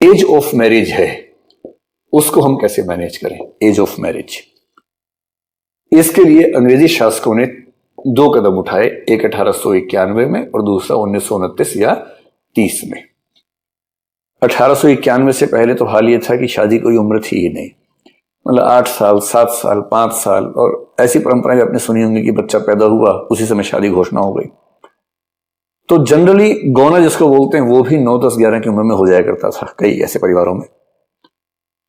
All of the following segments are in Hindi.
एज ऑफ मैरिज है उसको हम कैसे मैनेज करें, एज ऑफ मैरिज। इसके लिए अंग्रेजी शासकों ने दो कदम उठाए, एक 1891 में और दूसरा 1929 या 30 में। 1891 से पहले तो हाल ये था कि शादी कोई उम्र थी ही नहीं, मतलब 8 साल 7 साल 5 साल, और ऐसी परंपराएं आपने सुनी होंगी कि बच्चा पैदा हुआ उसी समय शादी घोषणा हो गई। तो जनरली गौना जिसको बोलते हैं वो भी 9, 10, 11 की उम्र में हो जाया करता था कई ऐसे परिवारों में।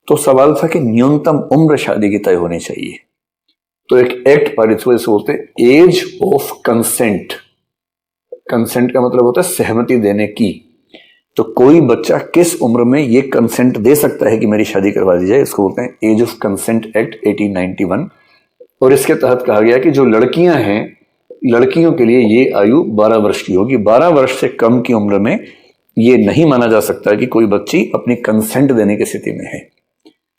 तो सवाल था कि न्यूनतम उम्र शादी की तय होनी चाहिए। तो एक एक्ट पारित हुआ जिसको बोलते हैं एज ऑफ कंसेंट। कंसेंट का मतलब होता है सहमति देने की। तो कोई बच्चा किस उम्र में ये कंसेंट दे सकता है कि मेरी शादी करवा दी जाए, इसको बोलते हैं एज ऑफ कंसेंट एक्ट 1891। और इसके तहत कहा गया कि जो लड़कियां हैं, लड़कियों के लिए ये आयु 12 वर्ष की होगी। 12 वर्ष से कम की उम्र में ये नहीं माना जा सकता कि कोई बच्ची अपनी कंसेंट देने की स्थिति में है।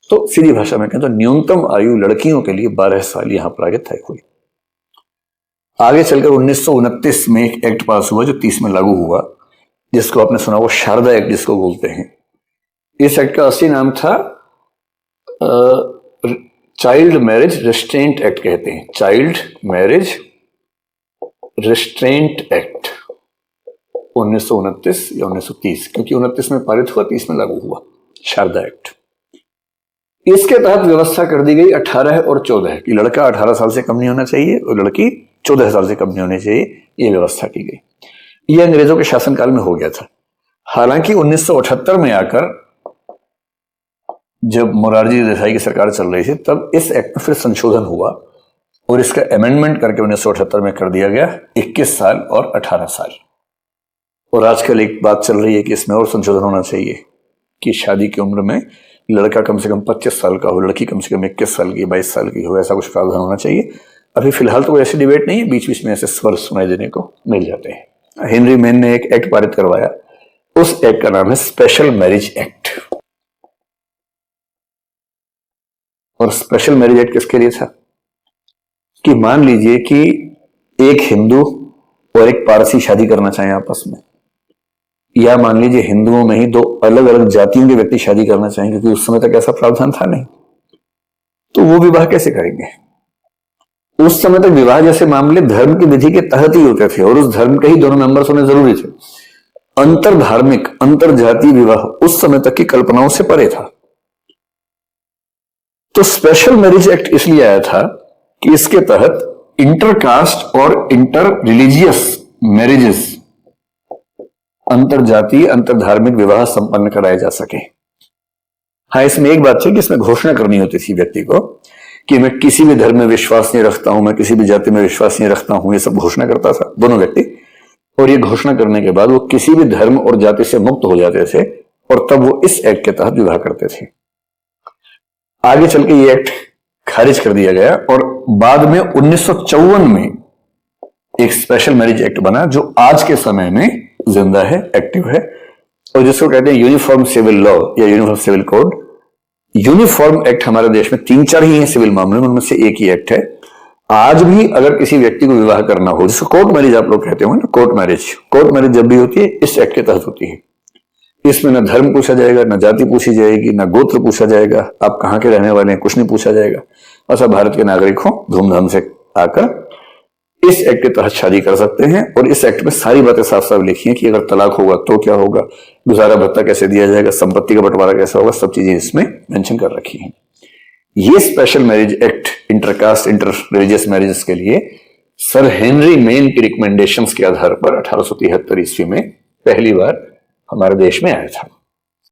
तो सीधी भाषा में कहें तो न्यूनतम आयु लड़कियों के लिए 12 साल यहां पर आगे तय हुई। आगे चलकर 1929 में एक एक्ट पास हुआ जो 30 में लागू हुआ, जिसको आपने सुना वो शारदा एक्ट जिसको बोलते हैं। इस एक्ट का असली नाम था चाइल्ड मैरिज रिस्ट्रेंट एक्ट कहते हैं, चाइल्ड मैरिज रिस्ट्रेंट एक्ट 1929 या 1930, क्योंकि 29 में पारित हुआ 30 में लागू हुआ शारदा एक्ट। इसके तहत व्यवस्था कर दी गई 18 और 14 कि लड़का 18 साल से कम नहीं होना चाहिए और लड़की 14 साल से कम नहीं होनी चाहिए, ये व्यवस्था की गई। यह अंग्रेजों के शासनकाल में हो गया था। हालांकि 1978 में आकर जब मोरारजी देसाई की सरकार चल रही थी तब इस एक्ट में फिर संशोधन हुआ और इसका अमेंडमेंट करके 1978 में कर दिया गया 21 साल और 18 साल। और आजकल एक बात चल रही है कि इसमें और संशोधन होना चाहिए कि शादी की उम्र में लड़का कम से कम 25 साल का हो, लड़की कम से कम 21 साल की 22 साल की हो, ऐसा कुछ प्रावधान होना चाहिए। अभी फिलहाल तो ऐसी डिबेट नहीं है, बीच बीच में ऐसे स्वर सुनाई देने को मिल जाते हैं। हेनरी मेन ने एक एक्ट पारित करवाया, उस एक्ट का नाम है स्पेशल मैरिज एक्ट। और स्पेशल मैरिज एक्ट किसके लिए था कि मान लीजिए कि एक हिंदू और एक पारसी शादी करना चाहें आपस में, या मान लीजिए हिंदुओं में ही दो अलग अलग जातियों के व्यक्ति शादी करना चाहें, क्योंकि उस समय तक ऐसा प्रावधान था नहीं, तो वो विवाह कैसे करेंगे? उस समय तक विवाह जैसे मामले धर्म की विधि के तहत ही होते थे और उस धर्म के ही दोनों मेंबर्स होने जरूरी थे। अंतर धार्मिक अंतर जातीय विवाह उस समय तक की कल्पनाओं से परे था। तो स्पेशल मैरिज एक्ट इसलिए आया था कि इसके तहत इंटरकास्ट और इंटर रिलीजियस मैरिजेस, अंतर जातीय अंतर धार्मिक विवाह संपन्न कराए जा सके। हाँ, इसमें एक बात थी कि इसमें घोषणा करनी होती थी व्यक्ति को कि मैं किसी भी धर्म में विश्वास नहीं रखता हूं, मैं किसी भी जाति में विश्वास नहीं रखता हूं, ये सब घोषणा करता था दोनों व्यक्ति। और ये घोषणा करने के बाद वो किसी भी धर्म और जाति से मुक्त हो जाते थे और तब वो इस एक्ट के तहत विवाह करते थे। आगे चल के ये एक्ट खारिज कर दिया गया और बाद में 1954 में एक स्पेशल मैरिज एक्ट बना जो आज के समय में जिंदा है, एक्टिव है, और जिसको कहते हैं यूनिफॉर्म सिविल लॉ या uniform civil code. Uniform act हमारे देश में 3-4 ही हैं सिविल मामले में, उनमें से एक ही एक्ट है। आज भी अगर किसी व्यक्ति को विवाह करना हो, जिसको कोर्ट मैरिज आप लोग कहते हो ना, कोर्ट मैरिज जब भी होती है इस एक्ट के तहत होती है। इसमें न धर्म पूछा जाएगा, न जाति पूछी जाएगी, न गोत्र पूछा जाएगा, आप कहां के रहने वाले हैं कुछ नहीं पूछा जाएगा। बस आप भारत के नागरिक हो, धूमधाम से आकर इस एक्ट के तहत शादी कर सकते हैं। और इस एक्ट में सारी बातें साफ साफ लिखी हैं कि अगर तलाक होगा तो क्या होगा, गुजारा भत्ता कैसे दिया जाएगा, संपत्ति का बंटवारा कैसा होगा, सब चीजें इसमें मेंशन कर रखी हैं। ये special marriage act intercaste inter religious marriages के लिए सर हेनरी मेन की रिकमेंडेशंस के आधार पर 1873 ईस्वी में पहली बार हमारे देश में आया था।